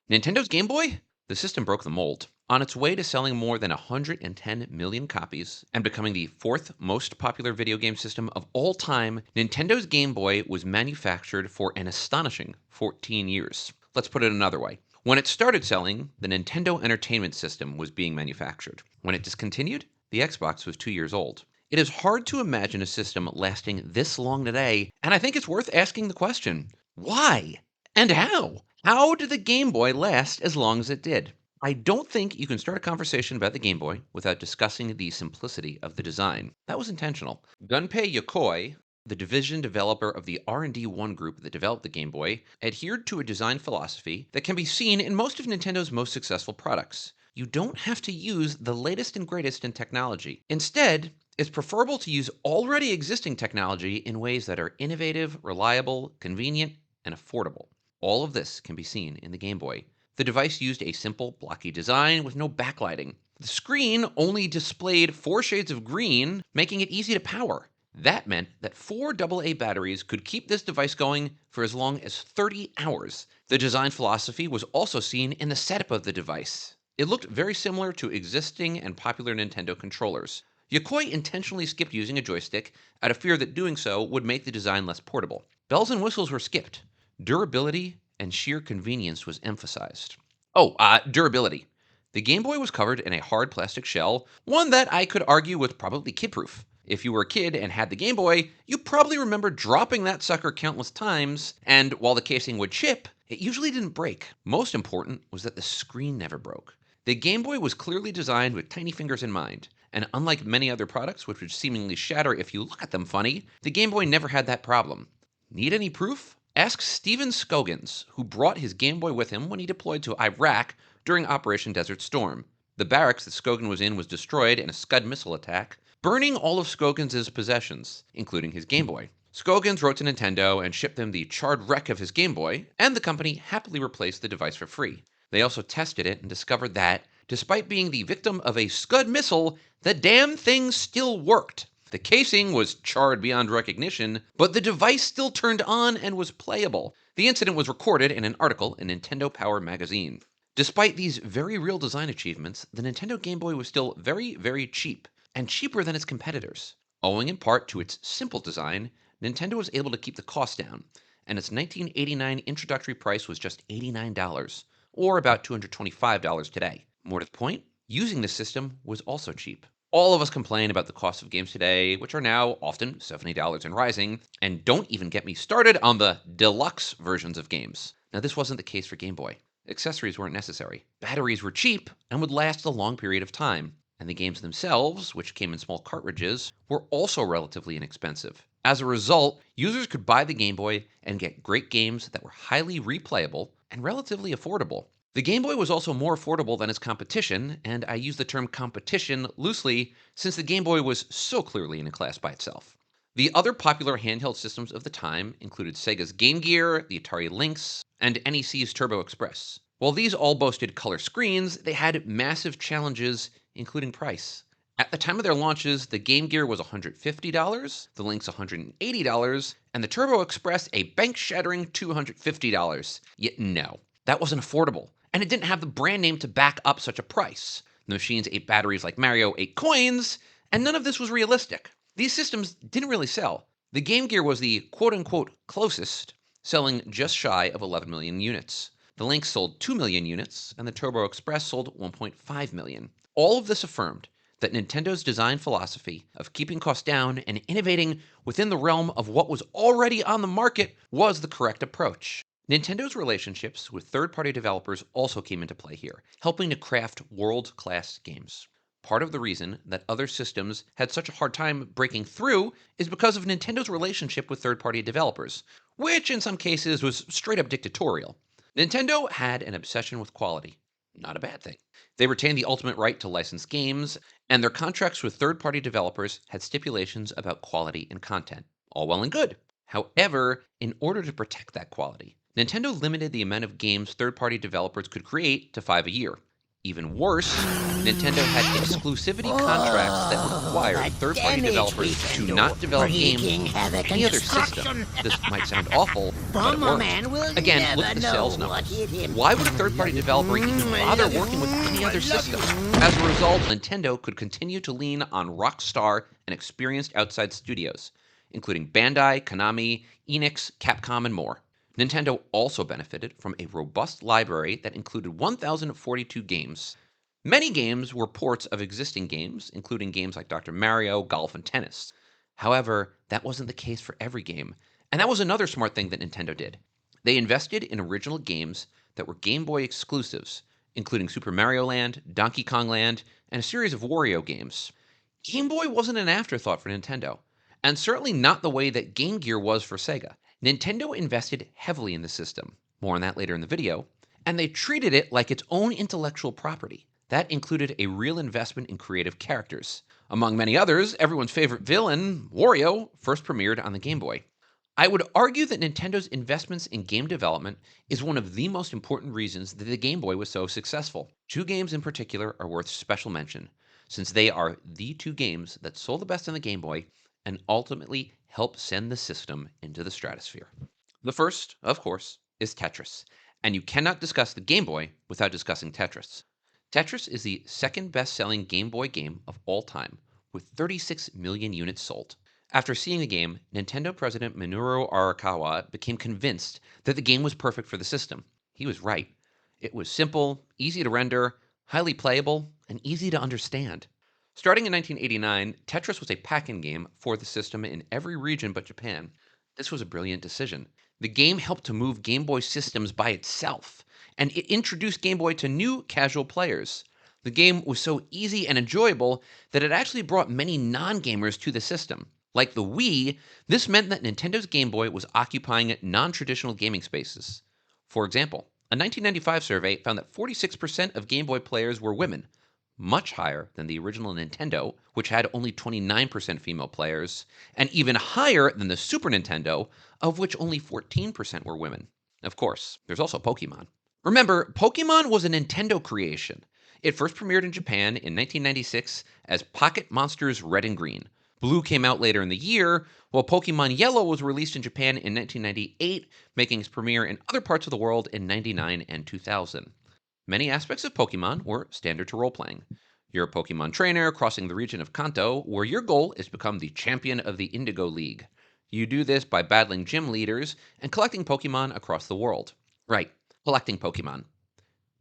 Nintendo's Game Boy? The system broke the mold. On its way to selling more than 110 million copies and becoming the fourth most popular video game system of all time, Nintendo's Game Boy was manufactured for an astonishing 14 years. Let's put it another way. When it started selling, the Nintendo Entertainment System was being manufactured. When it discontinued, the Xbox was 2 years old. It is hard to imagine a system lasting this long today, and I think it's worth asking the question, why? And how? How did the Game Boy last as long as it did? I don't think you can start a conversation about the Game Boy without discussing the simplicity of the design. That was intentional. Gunpei Yokoi, the division developer of the R&D1 group that developed the Game Boy, adhered to a design philosophy that can be seen in most of Nintendo's most successful products. You don't have to use the latest and greatest in technology. Instead, it's preferable to use already existing technology in ways that are innovative, reliable, convenient, and affordable. All of this can be seen in the Game Boy. The device used a simple, blocky design with no backlighting. The screen only displayed 4 shades of green, making it easy to power. That meant that 4 AA batteries could keep this device going for as long as 30 hours. The design philosophy was also seen in the setup of the device. It looked very similar to existing and popular Nintendo controllers. Yokoi intentionally skipped using a joystick out of fear that doing so would make the design less portable. Bells and whistles were skipped. Durability and sheer convenience was emphasized. Durability. The Game Boy was covered in a hard plastic shell, one that I could argue was probably kid-proof. If you were a kid and had the Game Boy, you probably remember dropping that sucker countless times, and while the casing would chip, it usually didn't break. Most important was that the screen never broke. The Game Boy was clearly designed with tiny fingers in mind, and unlike many other products which would seemingly shatter if you look at them funny, the Game Boy never had that problem. Need any proof? Ask Steven Scogins, who brought his Game Boy with him when he deployed to Iraq during Operation Desert Storm. The barracks that Scogin was in was destroyed in a Scud missile attack, burning all of Scoggins' possessions, including his Game Boy. Scoggins wrote to Nintendo and shipped them the charred wreck of his Game Boy, and the company happily replaced the device for free. They also tested it and discovered that, despite being the victim of a Scud missile, the damn thing still worked. The casing was charred beyond recognition, but the device still turned on and was playable. The incident was recorded in an article in Nintendo Power magazine. Despite these very real design achievements, the Nintendo Game Boy was still very, very cheap, and cheaper than its competitors. Owing in part to its simple design, Nintendo was able to keep the cost down, and its 1989 introductory price was just $89, or about $225 today. More to the point, using this system was also cheap. All of us complain about the cost of games today, which are now often $70 and rising, and don't even get me started on the deluxe versions of games. Now, this wasn't the case for Game Boy. Accessories weren't necessary. Batteries were cheap and would last a long period of time. And the games themselves, which came in small cartridges, were also relatively inexpensive. As a result, users could buy the Game Boy and get great games that were highly replayable and relatively affordable. The Game Boy was also more affordable than its competition, and I use the term competition loosely since the Game Boy was so clearly in a class by itself. The other popular handheld systems of the time included Sega's Game Gear, the Atari Lynx, and NEC's Turbo Express. While these all boasted color screens, they had massive challenges, including price. At the time of their launches, the Game Gear was $150, the Lynx $180, and the Turbo Express a bank-shattering $250. Yet no, that wasn't affordable. And it didn't have the brand name to back up such a price. The machines ate batteries like Mario ate coins, and none of this was realistic. These systems didn't really sell. The Game Gear was the quote-unquote closest, selling just shy of 11 million units. The Lynx sold 2 million units, and the Turbo Express sold 1.5 million. All of this affirmed that Nintendo's design philosophy of keeping costs down and innovating within the realm of what was already on the market was the correct approach. Nintendo's relationships with third-party developers also came into play here, helping to craft world-class games. Part of the reason that other systems had such a hard time breaking through is because of Nintendo's relationship with third-party developers, which in some cases was straight-up dictatorial. Nintendo had an obsession with quality. Not a bad thing. They retained the ultimate right to license games, and their contracts with third-party developers had stipulations about quality and content. All well and good. However, in order to protect that quality, Nintendo limited the amount of games third-party developers could create to 5 a year. Even worse, Nintendo had exclusivity contracts that required third-party developers to not develop games on any other system. This might sound awful, but it worked. Again, look at the sales numbers. Why would a third-party developer even bother working with any other system? As a result, Nintendo could continue to lean on Rockstar and experienced outside studios, including Bandai, Konami, Enix, Capcom, and more. Nintendo also benefited from a robust library that included 1,042 games. Many games were ports of existing games, including games like Dr. Mario, Golf, and Tennis. However, that wasn't the case for every game, and that was another smart thing that Nintendo did. They invested in original games that were Game Boy exclusives, including Super Mario Land, Donkey Kong Land, and a series of Wario games. Game Boy wasn't an afterthought for Nintendo, and certainly not the way that Game Gear was for Sega. Nintendo invested heavily in the system, more on that later in the video, and they treated it like its own intellectual property. That included a real investment in creative characters. Among many others, everyone's favorite villain, Wario, first premiered on the Game Boy. I would argue that Nintendo's investments in game development is one of the most important reasons that the Game Boy was so successful. Two games in particular are worth special mention, since they are the two games that sold the best on the Game Boy and ultimately helped send the system into the stratosphere. The first, of course, is Tetris, and you cannot discuss the Game Boy without discussing Tetris. Tetris is the second best-selling Game Boy game of all time, with 36 million units sold. After seeing the game, Nintendo president Minoru Arakawa became convinced that the game was perfect for the system. He was right. It was simple, easy to render, highly playable, and easy to understand. Starting in 1989, Tetris was a pack-in game for the system in every region but Japan. This was a brilliant decision. The game helped to move Game Boy systems by itself, and it introduced Game Boy to new casual players. The game was so easy and enjoyable that it actually brought many non-gamers to the system. Like the Wii, this meant that Nintendo's Game Boy was occupying non-traditional gaming spaces. For example, a 1995 survey found that 46% of Game Boy players were women, much higher than the original Nintendo, which had only 29% female players, and even higher than the Super Nintendo, of which only 14% were women. Of course, there's also Pokemon. Remember, Pokemon was a Nintendo creation. It first premiered in Japan in 1996 as Pocket Monsters Red and Green. Blue came out later in the year, while Pokemon Yellow was released in Japan in 1998, making its premiere in other parts of the world in 99 and 2000. Many aspects of Pokemon were standard to role-playing. You're a Pokemon trainer crossing the region of Kanto, where your goal is to become the champion of the Indigo League. You do this by battling gym leaders and collecting Pokemon across the world. Right, collecting Pokemon.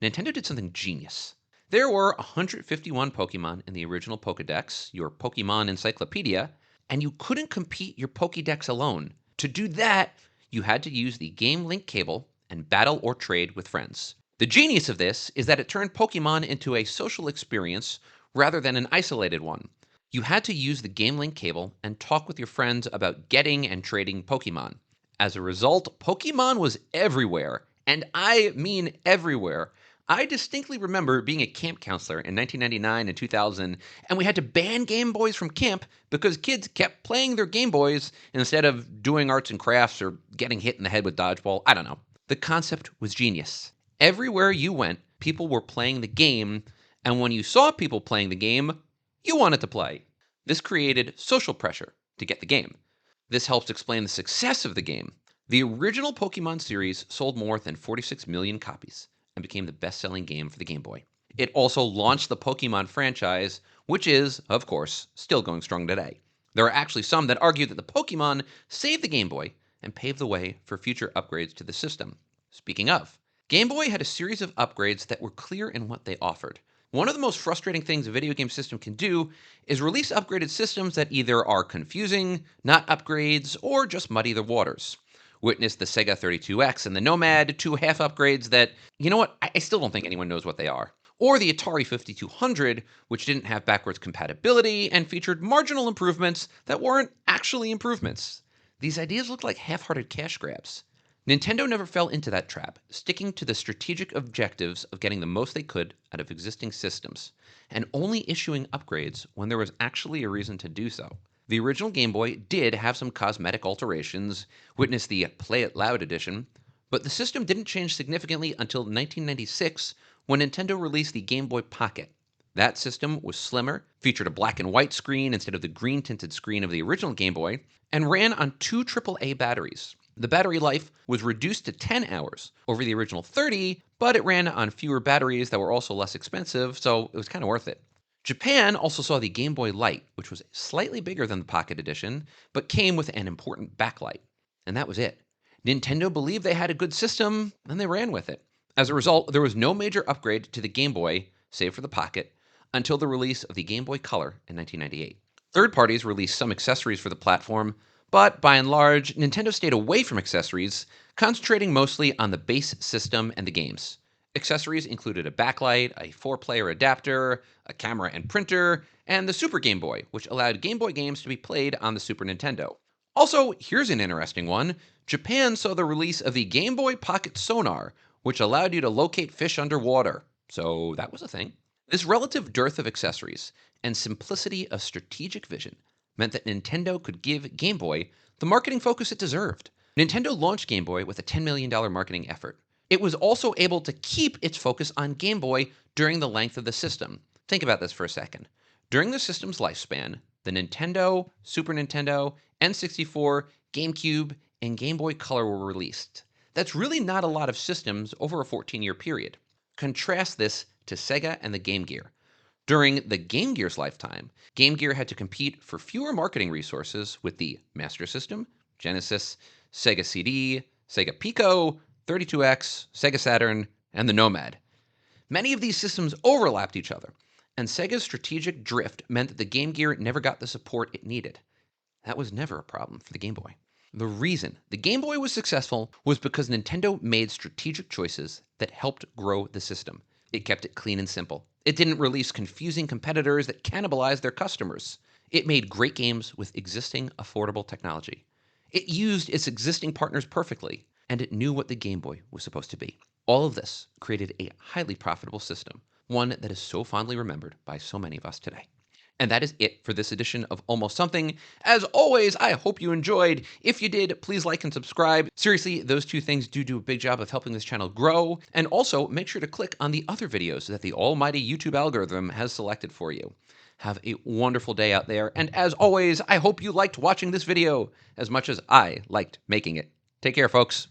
Nintendo did something genius. There were 151 Pokemon in the original Pokédex, your Pokemon Encyclopedia, and you couldn't compete your Pokédex alone. To do that, you had to use the Game Link cable and battle or trade with friends. The genius of this is that it turned Pokemon into a social experience rather than an isolated one. You had to use the Game Link cable and talk with your friends about getting and trading Pokemon. As a result, Pokemon was everywhere, and I mean everywhere. I distinctly remember being a camp counselor in 1999 and 2000, and we had to ban Game Boys from camp because kids kept playing their Game Boys instead of doing arts and crafts or getting hit in the head with dodgeball. I don't know. The concept was genius. Everywhere you went, people were playing the game, and when you saw people playing the game, you wanted to play. This created social pressure to get the game. This helps explain the success of the game. The original Pokemon series sold more than 46 million copies and became the best-selling game for the Game Boy. It also launched the Pokemon franchise, which is, of course, still going strong today. There are actually some that argue that the Pokemon saved the Game Boy and paved the way for future upgrades to the system. Speaking of, Game Boy had a series of upgrades that were clear in what they offered. One of the most frustrating things a video game system can do is release upgraded systems that either are confusing, not upgrades, or just muddy the waters. Witness the Sega 32X and the Nomad, two half upgrades that, you know what, I still don't think anyone knows what they are. Or the Atari 5200, which didn't have backwards compatibility and featured marginal improvements that weren't actually improvements. These ideas looked like half-hearted cash grabs. Nintendo never fell into that trap, sticking to the strategic objectives of getting the most they could out of existing systems, and only issuing upgrades when there was actually a reason to do so. The original Game Boy did have some cosmetic alterations, witness the Play It Loud edition, but the system didn't change significantly until 1996 when Nintendo released the Game Boy Pocket. That system was slimmer, featured a black and white screen instead of the green tinted screen of the original Game Boy, and ran on two AAA batteries. The battery life was reduced to 10 hours over the original 30, but it ran on fewer batteries that were also less expensive, so it was kind of worth it. Japan also saw the Game Boy Light, which was slightly bigger than the Pocket Edition, but came with an important backlight. And that was it. Nintendo believed they had a good system, and they ran with it. As a result, there was no major upgrade to the Game Boy, save for the Pocket, until the release of the Game Boy Color in 1998. Third parties released some accessories for the platform, but by and large, Nintendo stayed away from accessories, concentrating mostly on the base system and the games. Accessories included a backlight, a 4-player adapter, a camera and printer, and the Super Game Boy, which allowed Game Boy games to be played on the Super Nintendo. Also, here's an interesting one. Japan saw the release of the Game Boy Pocket Sonar, which allowed you to locate fish underwater. So that was a thing. This relative dearth of accessories and simplicity of strategic vision meant that Nintendo could give Game Boy the marketing focus it deserved. Nintendo launched Game Boy with a $10 million marketing effort. It was also able to keep its focus on Game Boy during the length of the system. Think about this for a second. During the system's lifespan, the Nintendo, Super Nintendo, N64, GameCube, and Game Boy Color were released. That's really not a lot of systems over a 14-year period. Contrast this to Sega and the Game Gear. During the Game Gear's lifetime, Game Gear had to compete for fewer marketing resources with the Master System, Genesis, Sega CD, Sega Pico, 32X, Sega Saturn, and the Nomad. Many of these systems overlapped each other, and Sega's strategic drift meant that the Game Gear never got the support it needed. That was never a problem for the Game Boy. The reason the Game Boy was successful was because Nintendo made strategic choices that helped grow the system. It kept it clean and simple. It didn't release confusing competitors that cannibalized their customers. It made great games with existing affordable technology. It used its existing partners perfectly, and it knew what the Game Boy was supposed to be. All of this created a highly profitable system, one that is so fondly remembered by so many of us today. And that is it for this edition of Almost Something. As always, I hope you enjoyed. If you did, please like and subscribe. Seriously, those two things do a big job of helping this channel grow. And also, make sure to click on the other videos that the almighty YouTube algorithm has selected for you. Have a wonderful day out there. And as always, I hope you liked watching this video as much as I liked making it. Take care, folks.